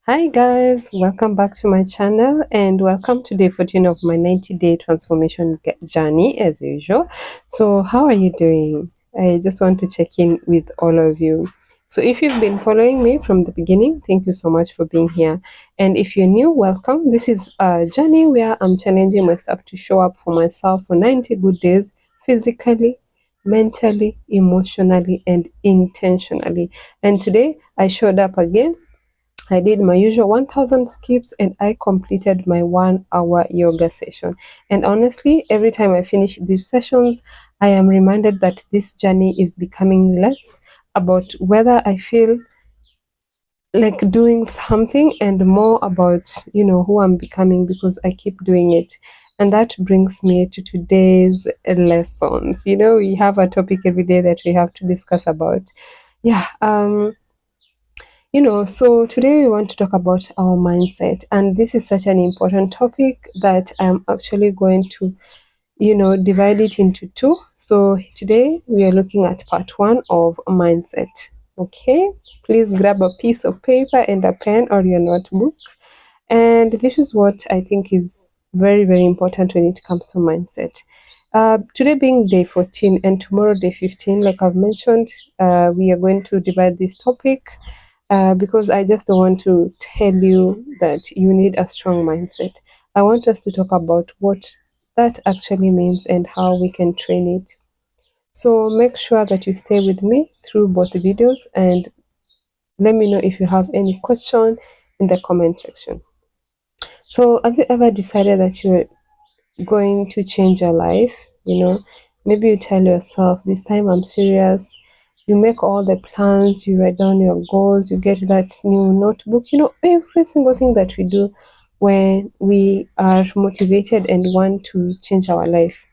Hi guys, welcome back to my channel and welcome to day 14 of my 90-day transformation journey as usual. So how are you doing? I just want to check in with all of you. So if you've been following me from the beginning, thank you so much for being here. And if you're new, welcome. This is a journey where I'm challenging myself to show up for myself for 90 good days, physically, mentally, emotionally, and intentionally. And today I showed up again. I did my usual 1000 skips and I completed my 1 hour yoga session. And honestly, every time I finish these sessions, I am reminded that this journey is becoming less about whether I feel like doing something and more about, who I'm becoming because I keep doing it. And that brings me to today's lessons. We have a topic every day that we have to discuss about. Yeah, so today we want to talk about our mindset, and this is such an important topic that I'm actually going to, divide it into two. So today we are looking at part one of mindset. Okay, please grab a piece of paper and a pen or your notebook. And this is what I think is very, very important when it comes to mindset. Today being day 14 and tomorrow day 15, like I've mentioned, we are going to divide this topic because I just don't want to tell you that you need a strong mindset. I want us to talk about what that actually means and how we can train it. So make sure that you stay with me through both videos and let me know if you have any question in the comment section. So have you ever decided that you're going to change your life? Maybe you tell yourself, this time I'm serious. You make all the plans, you write down your goals, you get that new notebook, every single thing that we do when we are motivated and want to change our life.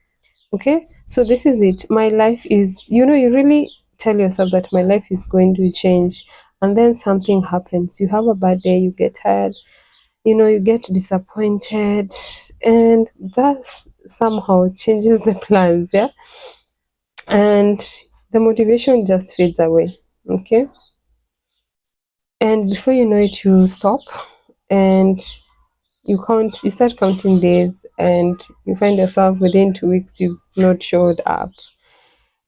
Okay, so this is it. My life is, you really tell yourself that my life is going to change, and then something happens. You have a bad day, you get tired, you get disappointed, and that somehow changes the plans, yeah, and the motivation just fades away. Okay, and before you know it, you stop and you start counting days, and you find yourself within 2 weeks you've not showed up.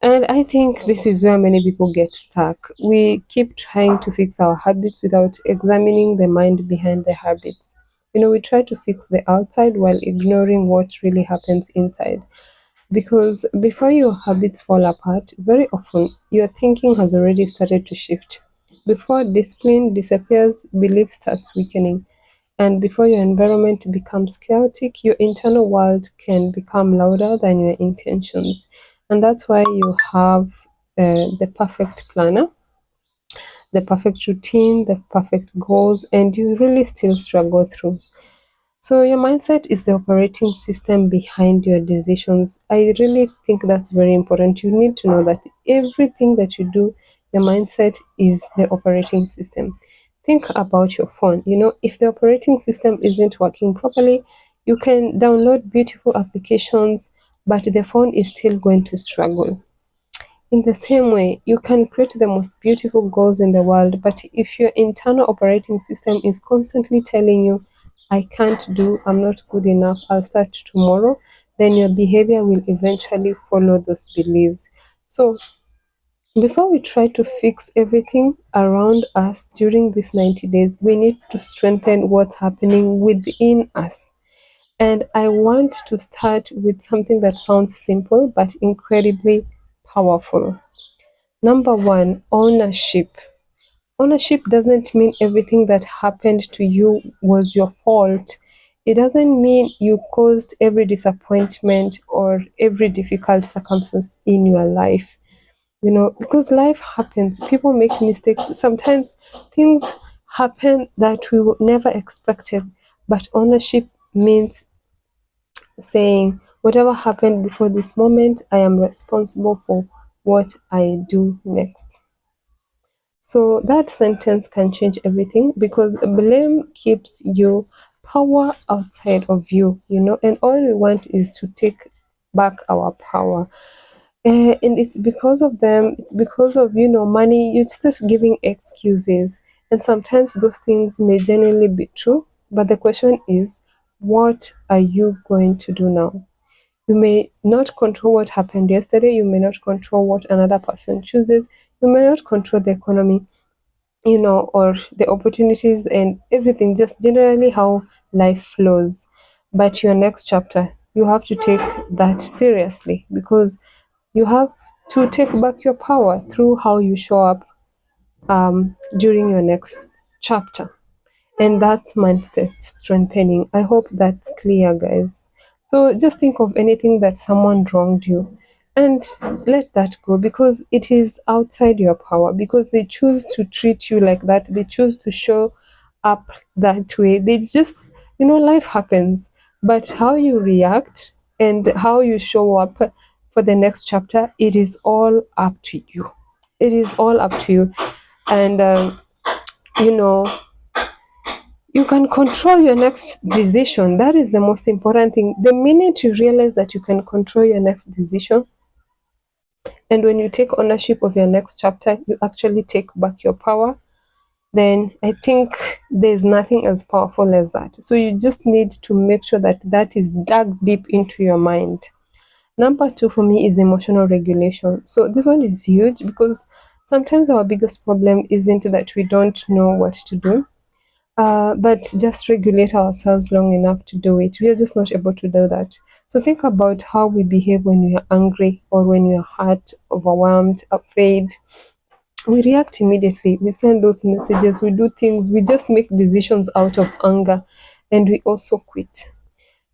And I think this is where many people get stuck. We keep trying to fix our habits without examining the mind behind the habits. We try to fix the outside while ignoring what really happens inside. Because before your habits fall apart, very often your thinking has already started to shift. Before discipline disappears, belief starts weakening. And before your environment becomes chaotic, your internal world can become louder than your intentions. And that's why you have the perfect planner, the perfect routine, the perfect goals, and you really still struggle through. So, your mindset is the operating system behind your decisions. I really think that's very important. You need to know that everything that you do, your mindset is the operating system. Think about your phone. If the operating system isn't working properly, you can download beautiful applications, but the phone is still going to struggle. In the same way, you can create the most beautiful goals in the world, but if your internal operating system is constantly telling you, I can't do, I'm not good enough, I'll start tomorrow, then your behavior will eventually follow those beliefs. So, before we try to fix everything around us during these 90 days, we need to strengthen what's happening within us. And I want to start with something that sounds simple but incredibly powerful. Number one, ownership. Ownership doesn't mean everything that happened to you was your fault. It doesn't mean you caused every disappointment or every difficult circumstance in your life. Because life happens, people make mistakes. Sometimes things happen that we never expected, but ownership means saying, whatever happened before this moment, I am responsible for what I do next. So that sentence can change everything because blame keeps your power outside of you, and all we want is to take back our power. And it's because of them, it's because of money. You're just giving excuses. And sometimes those things may genuinely be true, but the question is, what are you going to do now? You may not control what happened yesterday, you may not control what another person chooses, you may not control the economy, or the opportunities and everything, just generally how life flows. But your next chapter, you have to take that seriously because you have to take back your power through how you show up during your next chapter. And that's mindset strengthening. I hope that's clear, guys. So just think of anything that someone wronged you and let that go because it is outside your power, because they choose to treat you like that, they choose to show up that way. They just, life happens, but how you react and how you show up for the next chapter, it is all up to you. It is all up to you. And you know you can control your next decision. That is the most important thing. The minute you realize that you can control your next decision, and when you take ownership of your next chapter, you actually take back your power, then I think there's nothing as powerful as that. So you just need to make sure that that is dug deep into your mind. Number two for me is emotional regulation. So this one is huge because sometimes our biggest problem isn't that we don't know what to do, but just regulate ourselves long enough to do it. We are just not able to do that. So think about how we behave when we are angry or when we are hurt, overwhelmed, afraid. We react immediately. We send those messages. We do things. We just make decisions out of anger, and we also quit.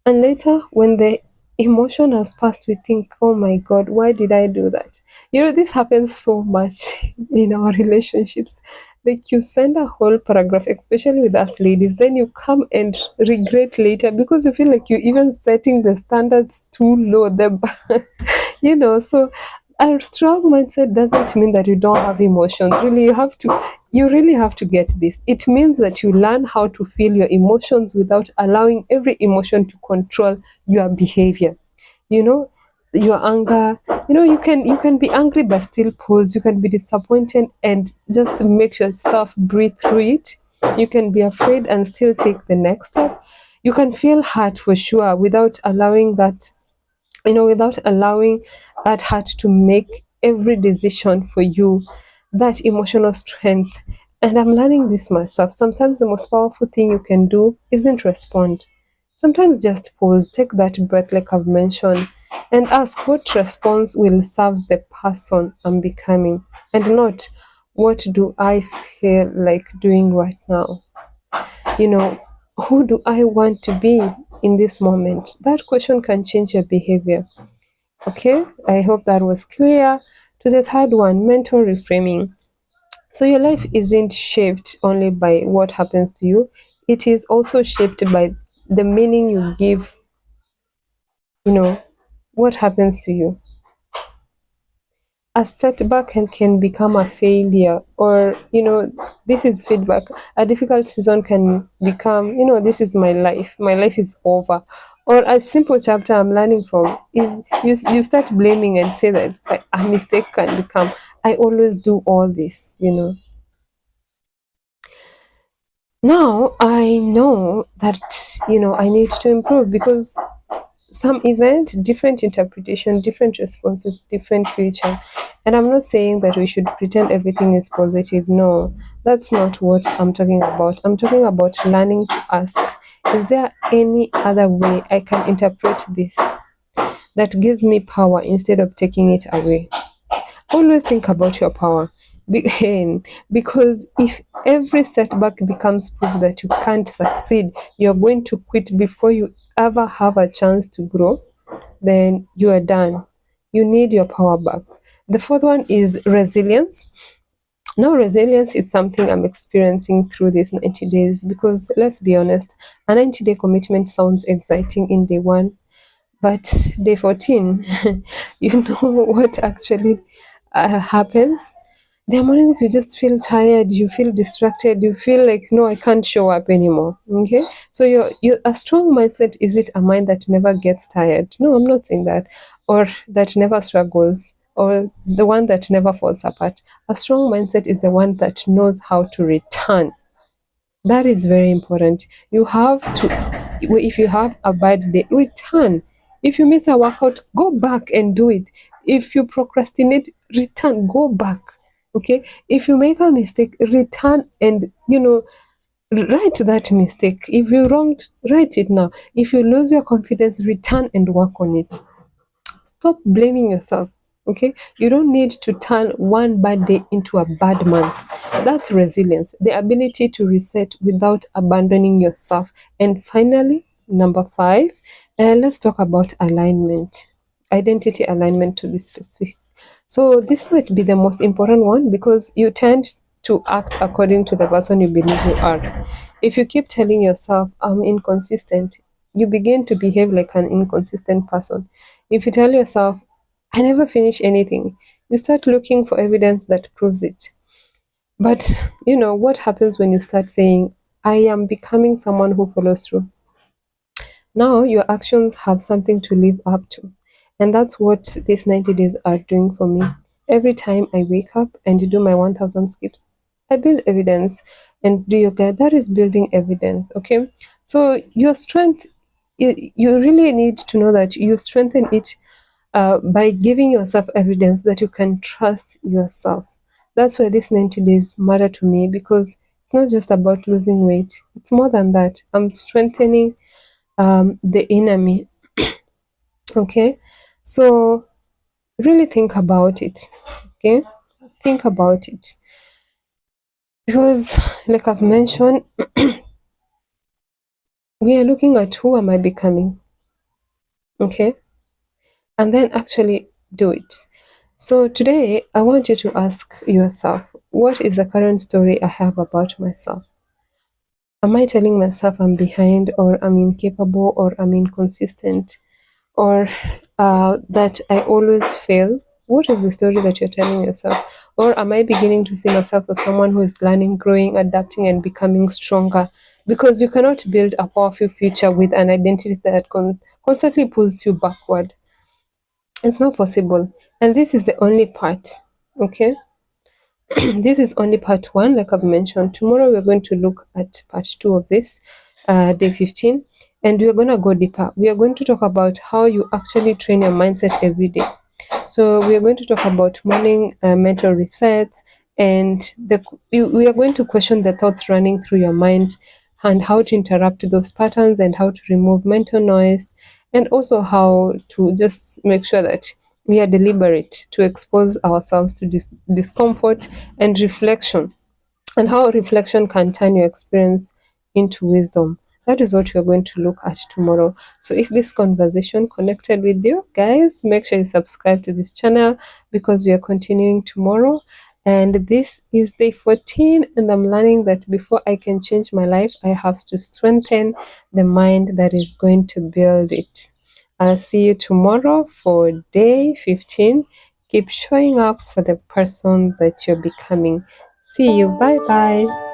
And later, when the emotion has passed, we think, oh my God, why did I do that? This happens so much in our relationships. Like you send a whole paragraph, especially with us ladies, then you come and regret later because you feel like you're even setting the standards too low. So a strong mindset doesn't mean that you don't have emotions. You really have to get this. It means that you learn how to feel your emotions without allowing every emotion to control your behavior. You know, your anger, you can be angry but still pause. You can be disappointed and just make yourself breathe through it. You can be afraid and still take the next step. You can feel hurt for sure without allowing that heart to make every decision for you. That emotional strength. And I'm learning this myself. Sometimes the most powerful thing you can do isn't respond. Sometimes just pause, take that breath, like I've mentioned, and ask what response will serve the person I'm becoming, and not what do I feel like doing right now. You know, who do I want to be in this moment? That question can change your behavior. Okay, I hope that was clear. To the third one, mental reframing. So your life isn't shaped only by what happens to you, it is also shaped by the meaning you give, what happens to you. A setback can become a failure, or this is feedback. A difficult season can become, this is my life is over. Or a simple chapter I'm learning from is you start blaming and say that a mistake can become, I always do all this. Now I know that I need to improve because some event, different interpretation, different responses, different future. And I'm not saying that we should pretend everything is positive. No, that's not what I'm talking about. I'm talking about learning to ask, is there any other way I can interpret this that gives me power instead of taking it away? Always think about your power. Because if every setback becomes proof that you can't succeed, you're going to quit before you ever have a chance to grow, then you are done. You need your power back. The fourth one is resilience. Now, resilience is something I'm experiencing through these 90 days because let's be honest, a 90-day commitment sounds exciting in day one, but day 14, you know what actually happens? There are mornings you just feel tired, you feel distracted, you feel like, no, I can't show up anymore. Okay? So a strong mindset, is it a mind that never gets tired? No, I'm not saying that. Or that never struggles. or the one that never falls apart. A strong mindset is the one that knows how to return. That is very important. You have to, if you have a bad day, return. If you miss a workout, go back and do it. If you procrastinate, return, go back. Okay. If you make a mistake, return and, write that mistake. If you wronged, write it now. If you lose your confidence, return and work on it. Stop blaming yourself. Okay, you don't need to turn one bad day into a bad month. That's resilience, the ability to reset without abandoning yourself. And finally, number 5, let's talk about alignment, identity alignment, to be specific. So this might be the most important one, because you tend to act according to the person you believe you are. If you keep telling yourself, I'm inconsistent, you begin to behave like an inconsistent person. If you tell yourself, I never finish anything, you start looking for evidence that proves it. But what happens when you start saying, I am becoming someone who follows through? Now your actions have something to live up to. And that's what these 90 days are doing for me. Every time I wake up and do my 1000 skips, I build evidence and do yoga. That is building evidence. Okay. So your strength, you really need to know that you strengthen it by giving yourself evidence that you can trust yourself. That's why these 90 days matter to me, because it's not just about losing weight, it's more than that. I'm strengthening the enemy. Okay, so really think about it. Okay, think about it, because like I've mentioned, we are looking at who am I becoming. Okay, and then actually do it. So today I want you to ask yourself, what is the current story I have about myself? Am I telling myself I'm behind, or I'm incapable, or I'm inconsistent, or that I always fail? What is the story that you're telling yourself? Or am I beginning to see myself as someone who is learning, growing, adapting, and becoming stronger? Because you cannot build a powerful future with an identity that constantly pulls you backward. It's not possible. And this is the only part. Okay? This is only part 1, like I've mentioned. Tomorrow we're going to look at part 2 of this, day 15, and we're going to go deeper. We are going to talk about how you actually train your mindset every day. So we are going to talk about morning mental resets, and we are going to question the thoughts running through your mind, and how to interrupt those patterns, and how to remove mental noise, and also how to just make sure that we are deliberate to expose ourselves to discomfort and reflection, and how reflection can turn your experience into wisdom. That is what we're going to look at tomorrow. So if this conversation connected with you, guys, make sure you subscribe to this channel, because we are continuing tomorrow. And this is day 14, and I'm learning that before I can change my life, I have to strengthen the mind that is going to build it. I'll see you tomorrow for day 15. Keep showing up for the person that you're becoming. See you. Bye bye.